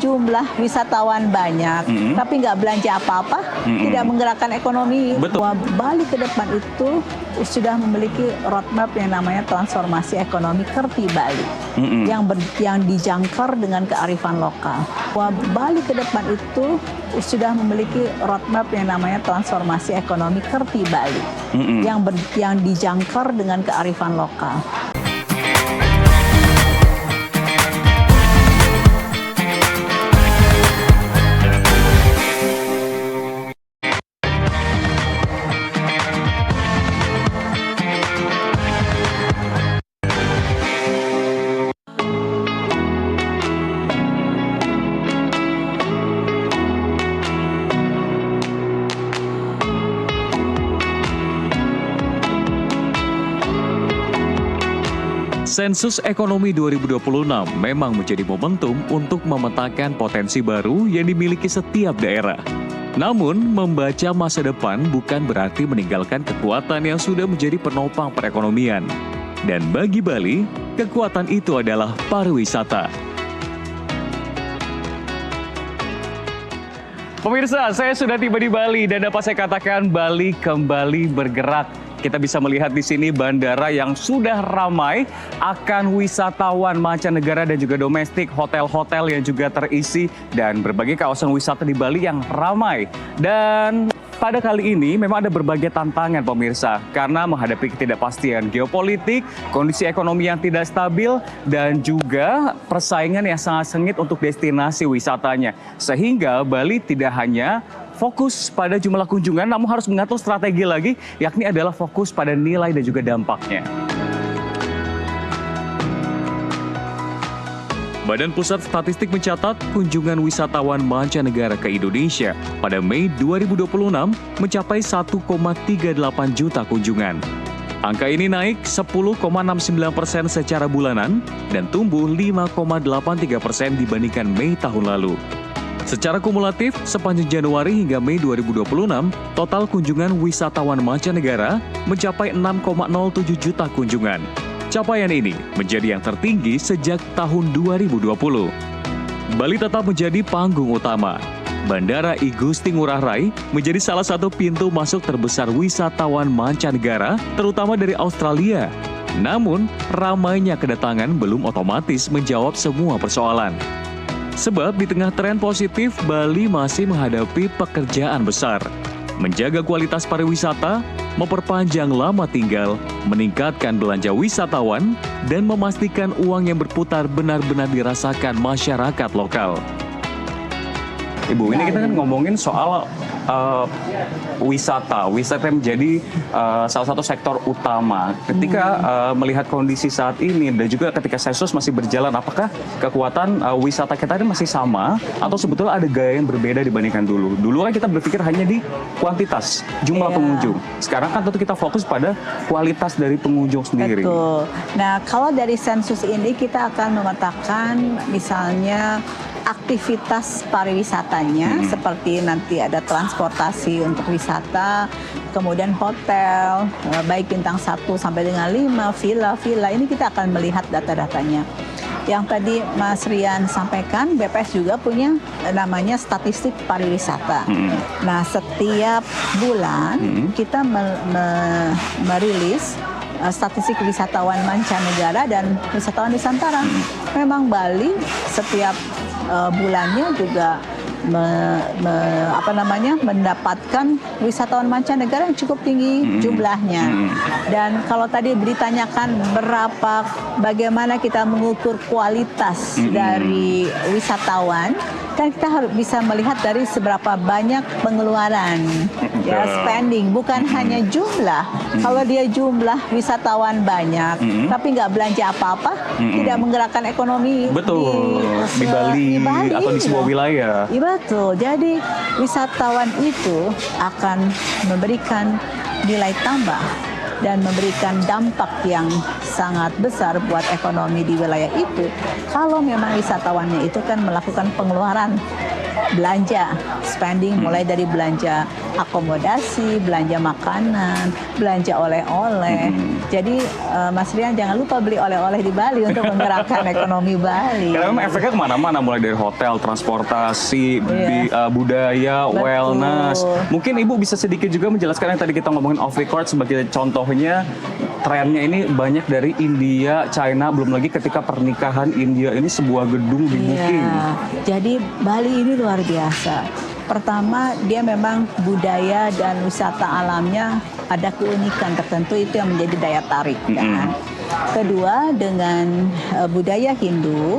Jumlah wisatawan banyak, tapi nggak belanja apa-apa, tidak menggerakkan ekonomi. Betul. Bali ke depan itu sudah memiliki roadmap yang namanya transformasi ekonomi Kerti Bali, yang dijangkar dengan kearifan lokal. Bali ke depan itu sudah memiliki roadmap yang namanya transformasi ekonomi Kerti Bali, yang dijangkar dengan kearifan lokal. Sensus Ekonomi 2026 memang menjadi momentum untuk memetakan potensi baru yang dimiliki setiap daerah. Namun, membaca masa depan bukan berarti meninggalkan kekuatan yang sudah menjadi penopang perekonomian. Dan bagi Bali, kekuatan itu adalah pariwisata. Pemirsa, saya sudah tiba di Bali dan dapat saya katakan Bali kembali bergerak. Kita bisa melihat di sini bandara yang sudah ramai akan wisatawan mancanegara dan juga domestik, hotel-hotel yang juga terisi, dan berbagai kawasan wisata di Bali yang ramai. Dan pada kali ini memang ada berbagai tantangan pemirsa, karena menghadapi ketidakpastian geopolitik, kondisi ekonomi yang tidak stabil, dan juga persaingan yang sangat sengit untuk destinasi wisatanya. Sehingga Bali tidak hanya fokus pada jumlah kunjungan, namun harus mengatur strategi lagi, yakni adalah fokus pada nilai dan juga dampaknya. Badan Pusat Statistik mencatat kunjungan wisatawan mancanegara ke Indonesia pada Mei 2026 mencapai 1,38 juta kunjungan. Angka ini naik 10,69% secara bulanan dan tumbuh 5,83% dibandingkan Mei tahun lalu. Secara kumulatif, sepanjang Januari hingga Mei 2026, total kunjungan wisatawan mancanegara mencapai 6,07 juta kunjungan. Capaian ini menjadi yang tertinggi sejak tahun 2020. Bali tetap menjadi panggung utama. Bandara I Gusti Ngurah Rai menjadi salah satu pintu masuk terbesar wisatawan mancanegara, terutama dari Australia. Namun, ramainya kedatangan belum otomatis menjawab semua persoalan. Sebab di tengah tren positif, Bali masih menghadapi pekerjaan besar. Menjaga kualitas pariwisata, memperpanjang lama tinggal, meningkatkan belanja wisatawan, dan memastikan uang yang berputar benar-benar dirasakan masyarakat lokal. Ibu, ini kita kan ngomongin soal wisata yang menjadi salah satu sektor utama. Ketika melihat kondisi saat ini dan juga ketika Sensus masih berjalan, apakah kekuatan wisata kita ini masih sama atau sebetulnya ada gaya yang berbeda dibandingkan dulu? Dulu kan kita berpikir hanya di kuantitas, jumlah pengunjung. Sekarang kan tentu kita fokus pada kualitas dari pengunjung sendiri. Betul. Nah, kalau dari Sensus ini kita akan memetakan misalnya aktivitas pariwisatanya, seperti nanti ada transportasi untuk wisata, kemudian hotel, baik bintang 1 sampai dengan 5, villa, ini kita akan melihat data-datanya. Yang tadi Mas Rian sampaikan, BPS juga punya namanya statistik pariwisata. Nah, setiap bulan kita merilis statistik wisatawan mancanegara dan wisatawan Nusantara. Memang Bali setiap bulannya juga mendapatkan wisatawan mancanegara yang cukup tinggi jumlahnya. Dan kalau tadi ditanyakan bagaimana kita mengukur kualitas dari wisatawan, kan kita harus bisa melihat dari seberapa banyak pengeluaran, ya, spending, bukan hanya jumlah. Kalau dia jumlah wisatawan banyak, tapi nggak belanja apa-apa, tidak menggerakkan ekonomi. Betul, di Bali atau di sebuah wilayah. Iya, betul. Jadi wisatawan itu akan memberikan nilai tambah dan memberikan dampak yang sangat besar buat ekonomi di wilayah itu kalau memang wisatawannya itu kan melakukan pengeluaran belanja, spending mulai dari belanja akomodasi, belanja makanan, belanja oleh-oleh. Jadi Mas Rian jangan lupa beli oleh-oleh di Bali untuk menggerakkan ekonomi Bali. Karena memang efeknya kemana-mana, mulai dari hotel, transportasi, budaya, Betul. wellness. Mungkin Ibu bisa sedikit juga menjelaskan yang tadi kita ngomongin off record, sebagai contohnya trennya ini banyak dari India, China, belum lagi ketika pernikahan India ini sebuah gedung di booking. Iya, jadi Bali ini luar biasa. Pertama, dia memang budaya dan wisata alamnya ada keunikan tertentu, itu yang menjadi daya tarik kan. Kedua, dengan budaya Hindu,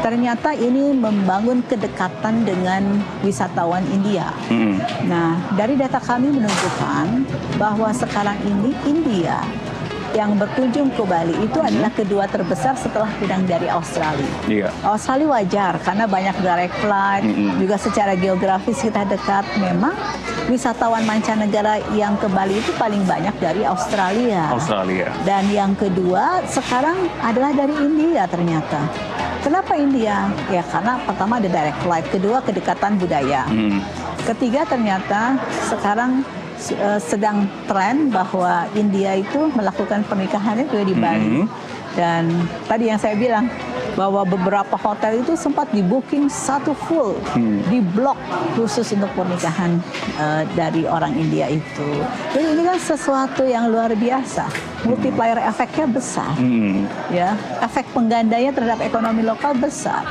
ternyata ini membangun kedekatan dengan wisatawan India. Nah, dari data kami menunjukkan bahwa sekarang ini India yang berkunjung ke Bali itu adalah kedua terbesar setelah pindah dari Australia. Iya. Australia wajar karena banyak direct flight, juga secara geografis kita dekat. Memang wisatawan mancanegara yang ke Bali itu paling banyak dari Australia. Dan yang kedua sekarang adalah dari India ternyata. Kenapa India? Ya karena pertama ada direct flight, kedua kedekatan budaya. Ketiga ternyata sekarang sedang tren bahwa India itu melakukan pernikahannya juga di Bali. Dan tadi yang saya bilang bahwa beberapa hotel itu sempat di-booking satu full, di blok khusus untuk pernikahan dari orang India itu. Jadi ini kan sesuatu yang luar biasa, multiplier efeknya besar, ya, efek penggandanya terhadap ekonomi lokal besar.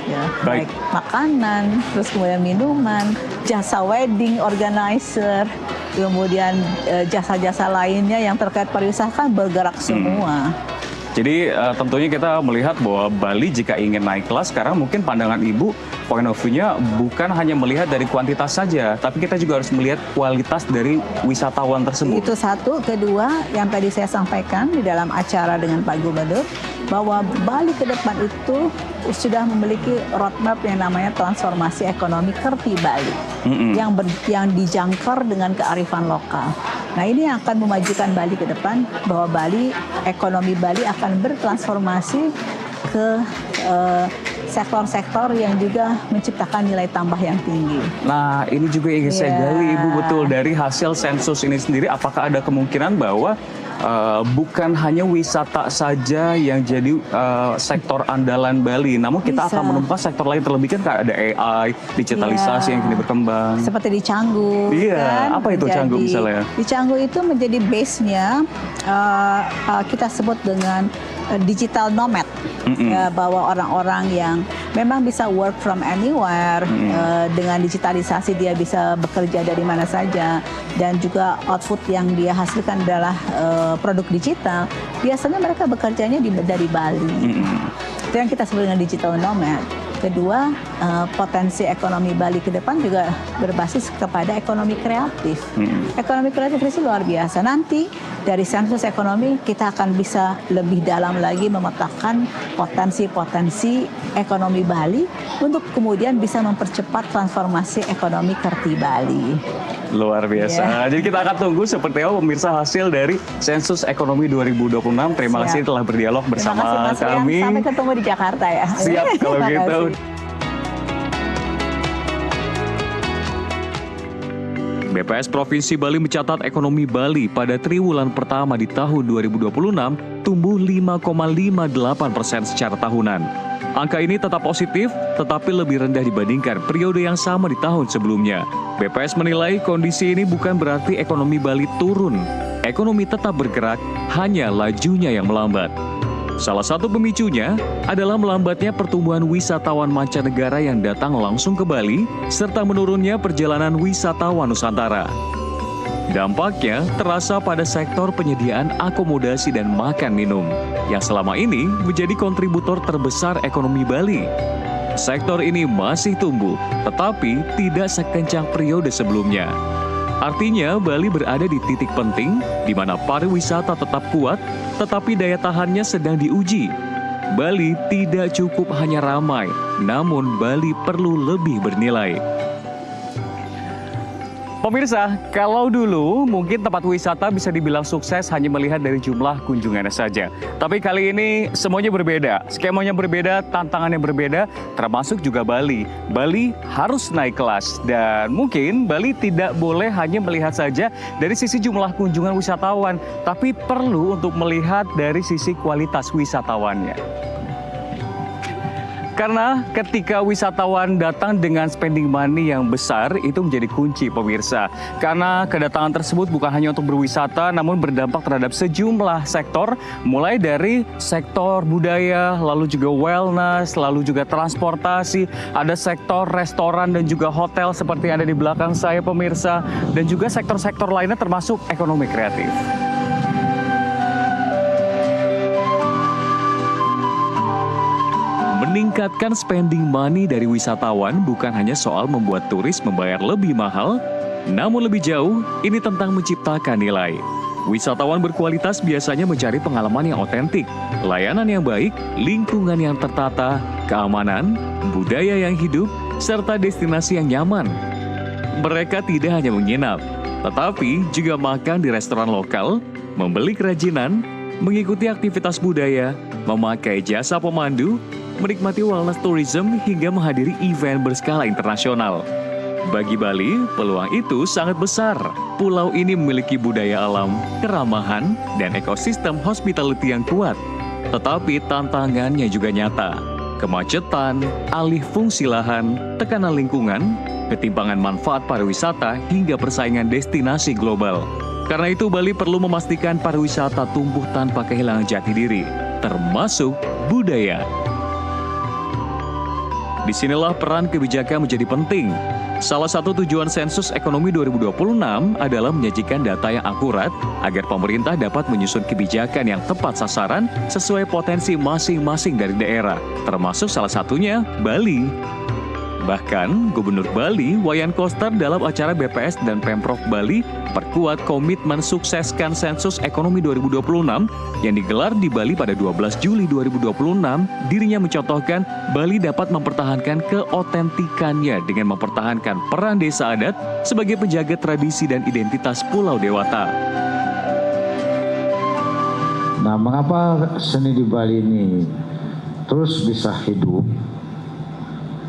Ya, baik makanan, terus kemudian minuman, jasa wedding organizer, kemudian jasa-jasa lainnya yang terkait pariwisata kan bergerak semua. Jadi tentunya kita melihat bahwa Bali jika ingin naik kelas sekarang, mungkin pandangan Ibu, point of view-nya bukan hanya melihat dari kuantitas saja, tapi kita juga harus melihat kualitas dari wisatawan tersebut. Itu satu. Kedua, yang tadi saya sampaikan di dalam acara dengan Pak Gubernur, bahwa Bali ke depan itu sudah memiliki roadmap yang namanya transformasi ekonomi Kerti Bali, yang dijangkar dengan kearifan lokal. Nah, ini yang akan memajukan Bali ke depan, bahwa ekonomi Bali akan bertransformasi ke sektor-sektor yang juga menciptakan nilai tambah yang tinggi. Nah, ini juga ingin saya gali, Ibu, betul, dari hasil sensus ini sendiri, apakah ada kemungkinan bahwa bukan hanya wisata saja yang jadi sektor andalan Bali, namun kita akan menemukan sektor lain, terlebih kan ada AI, digitalisasi yang kini berkembang. Seperti di Canggu. Iya, kan? Apa itu Canggu misalnya? Di Canggu itu menjadi base-nya kita sebut dengan digital nomad, bahwa orang-orang yang memang bisa work from anywhere, dengan digitalisasi dia bisa bekerja dari mana saja, dan juga output yang dia hasilkan adalah produk digital. Biasanya mereka bekerjanya dari Bali. Itu yang kita sebut dengan digital nomad. Kedua, potensi ekonomi Bali ke depan juga berbasis kepada ekonomi kreatif. Ekonomi kreatif itu luar biasa. Nanti dari sensus ekonomi kita akan bisa lebih dalam lagi memetakan potensi-potensi ekonomi Bali untuk kemudian bisa mempercepat transformasi ekonomi Kerti Bali. Luar biasa. Jadi kita akan tunggu seperti apa pemirsa hasil dari sensus ekonomi 2026. Terima kasih telah berdialog bersama kami. Sampai ketemu di Jakarta ya. Siap kalau gitu. BPS Provinsi Bali mencatat ekonomi Bali pada triwulan pertama di tahun 2026 tumbuh 5,58% secara tahunan. Angka ini tetap positif, tetapi lebih rendah dibandingkan periode yang sama di tahun sebelumnya. BPS menilai kondisi ini bukan berarti ekonomi Bali turun. Ekonomi tetap bergerak, hanya lajunya yang melambat. Salah satu pemicunya adalah melambatnya pertumbuhan wisatawan mancanegara yang datang langsung ke Bali, serta menurunnya perjalanan wisatawan Nusantara. Dampaknya terasa pada sektor penyediaan akomodasi dan makan minum, yang selama ini menjadi kontributor terbesar ekonomi Bali. Sektor ini masih tumbuh, tetapi tidak sekencang periode sebelumnya. Artinya, Bali berada di titik penting di mana pariwisata tetap kuat, tetapi daya tahannya sedang diuji. Bali tidak cukup hanya ramai, namun Bali perlu lebih bernilai. Pemirsa, kalau dulu mungkin tempat wisata bisa dibilang sukses hanya melihat dari jumlah kunjungannya saja. Tapi kali ini semuanya berbeda, skemanya berbeda, tantangannya berbeda, termasuk juga Bali. Bali harus naik kelas dan mungkin Bali tidak boleh hanya melihat saja dari sisi jumlah kunjungan wisatawan, tapi perlu untuk melihat dari sisi kualitas wisatawannya. Karena ketika wisatawan datang dengan spending money yang besar, itu menjadi kunci pemirsa. Karena kedatangan tersebut bukan hanya untuk berwisata, namun berdampak terhadap sejumlah sektor, mulai dari sektor budaya, lalu juga wellness, lalu juga transportasi, ada sektor restoran dan juga hotel seperti yang ada di belakang saya pemirsa, dan juga sektor-sektor lainnya termasuk ekonomi kreatif. Meningkatkan spending money dari wisatawan bukan hanya soal membuat turis membayar lebih mahal, namun lebih jauh, ini tentang menciptakan nilai. Wisatawan berkualitas biasanya mencari pengalaman yang otentik, layanan yang baik, lingkungan yang tertata, keamanan, budaya yang hidup, serta destinasi yang nyaman. Mereka tidak hanya menginap, tetapi juga makan di restoran lokal, membeli kerajinan, mengikuti aktivitas budaya, memakai jasa pemandu, menikmati wellness tourism hingga menghadiri event berskala internasional. Bagi Bali, peluang itu sangat besar. Pulau ini memiliki budaya alam, keramahan, dan ekosistem hospitality yang kuat. Tetapi tantangannya juga nyata. Kemacetan, alih fungsi lahan, tekanan lingkungan, ketimpangan manfaat pariwisata, hingga persaingan destinasi global. Karena itu, Bali perlu memastikan pariwisata tumbuh tanpa kehilangan jati diri, termasuk budaya. Disinilah peran kebijakan menjadi penting. Salah satu tujuan Sensus Ekonomi 2026 adalah menyajikan data yang akurat agar pemerintah dapat menyusun kebijakan yang tepat sasaran sesuai potensi masing-masing dari daerah, termasuk salah satunya Bali. Bahkan, Gubernur Bali, Wayan Koster dalam acara BPS dan Pemprov Bali perkuat komitmen sukseskan Sensus Ekonomi 2026 yang digelar di Bali pada 12 Juli 2026. Dirinya mencontohkan Bali dapat mempertahankan keotentikannya dengan mempertahankan peran desa adat sebagai penjaga tradisi dan identitas Pulau Dewata. Nah, mengapa seni di Bali ini terus bisa hidup?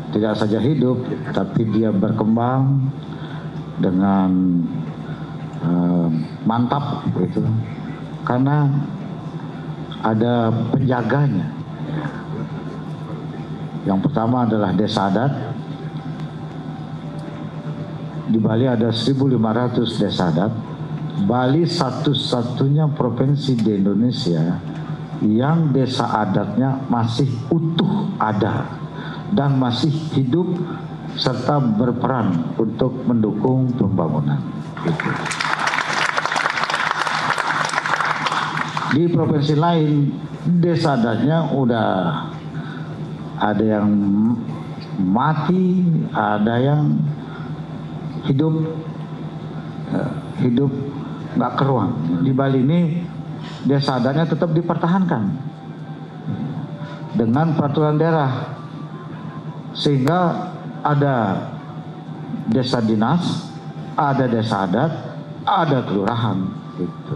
Tidak saja hidup, tapi dia berkembang dengan mantap, gitu. Karena ada penjaganya. Yang pertama adalah desa adat. Di Bali ada 1.500 desa adat. Bali satu-satunya provinsi di Indonesia yang desa adatnya masih utuh ada dan masih hidup serta berperan untuk mendukung pembangunan. Gitu. Di provinsi lain, desa adatnya udah ada yang mati, ada yang hidup nggak keruang. Di Bali ini desa adatnya tetap dipertahankan dengan peraturan daerah. Sehingga ada desa dinas, ada desa adat, ada kelurahan. Gitu.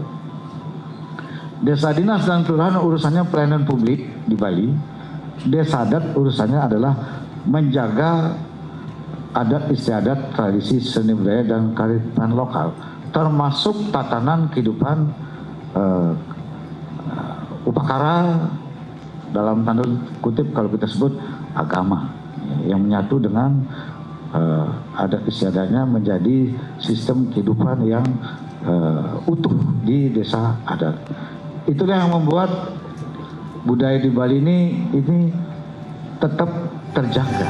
Desa dinas dan kelurahan urusannya pelayanan publik di Bali. Desa adat urusannya adalah menjaga adat istiadat, tradisi, seni budaya, dan kearifan lokal. Termasuk tatanan kehidupan upakara, dalam tanda kutip kalau kita sebut agama, yang menyatu dengan adat istiadatnya menjadi sistem kehidupan yang utuh di desa adat. Itulah yang membuat budaya di Bali ini tetap terjaga.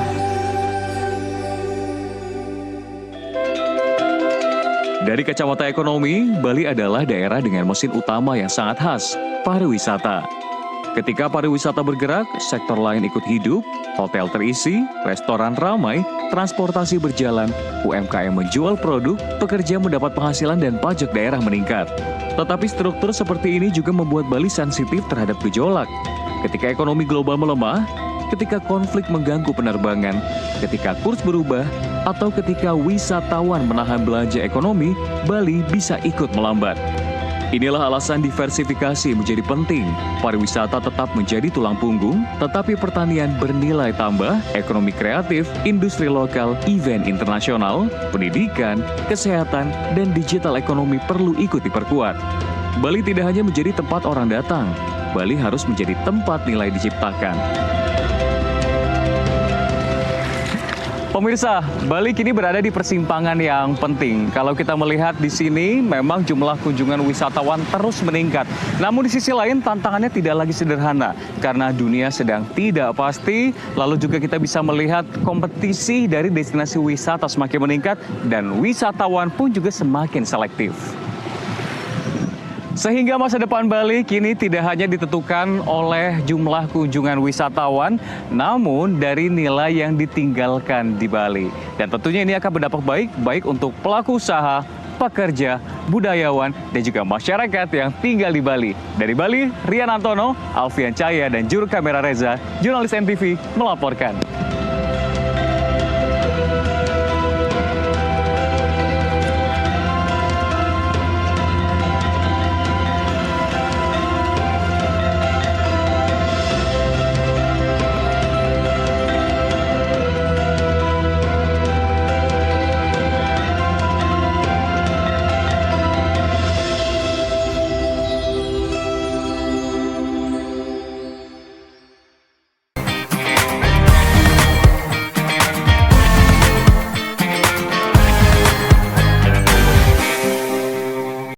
Dari kacamata ekonomi, Bali adalah daerah dengan mesin utama yang sangat khas, pariwisata. Ketika pariwisata bergerak, sektor lain ikut hidup, hotel terisi, restoran ramai, transportasi berjalan, UMKM menjual produk, pekerja mendapat penghasilan dan pajak daerah meningkat. Tetapi struktur seperti ini juga membuat Bali sensitif terhadap gejolak. Ketika ekonomi global melemah, ketika konflik mengganggu penerbangan, ketika kurs berubah, atau ketika wisatawan menahan belanja ekonomi, Bali bisa ikut melambat. Inilah alasan diversifikasi menjadi penting. Pariwisata tetap menjadi tulang punggung, tetapi pertanian bernilai tambah, ekonomi kreatif, industri lokal, event internasional, pendidikan, kesehatan, dan digital ekonomi perlu ikut diperkuat. Bali tidak hanya menjadi tempat orang datang, Bali harus menjadi tempat nilai diciptakan. Pemirsa, Bali kini berada di persimpangan yang penting. Kalau kita melihat di sini, memang jumlah kunjungan wisatawan terus meningkat. Namun di sisi lain, tantangannya tidak lagi sederhana. Karena dunia sedang tidak pasti, lalu juga kita bisa melihat kompetisi dari destinasi wisata semakin meningkat, dan wisatawan pun juga semakin selektif. Sehingga masa depan Bali kini tidak hanya ditentukan oleh jumlah kunjungan wisatawan, namun dari nilai yang ditinggalkan di Bali. Dan tentunya ini akan berdampak baik untuk pelaku usaha, pekerja, budayawan, dan juga masyarakat yang tinggal di Bali. Dari Bali, Rian Antono, Alfian Cahya, dan juru kamera Reza, jurnalis NTV melaporkan.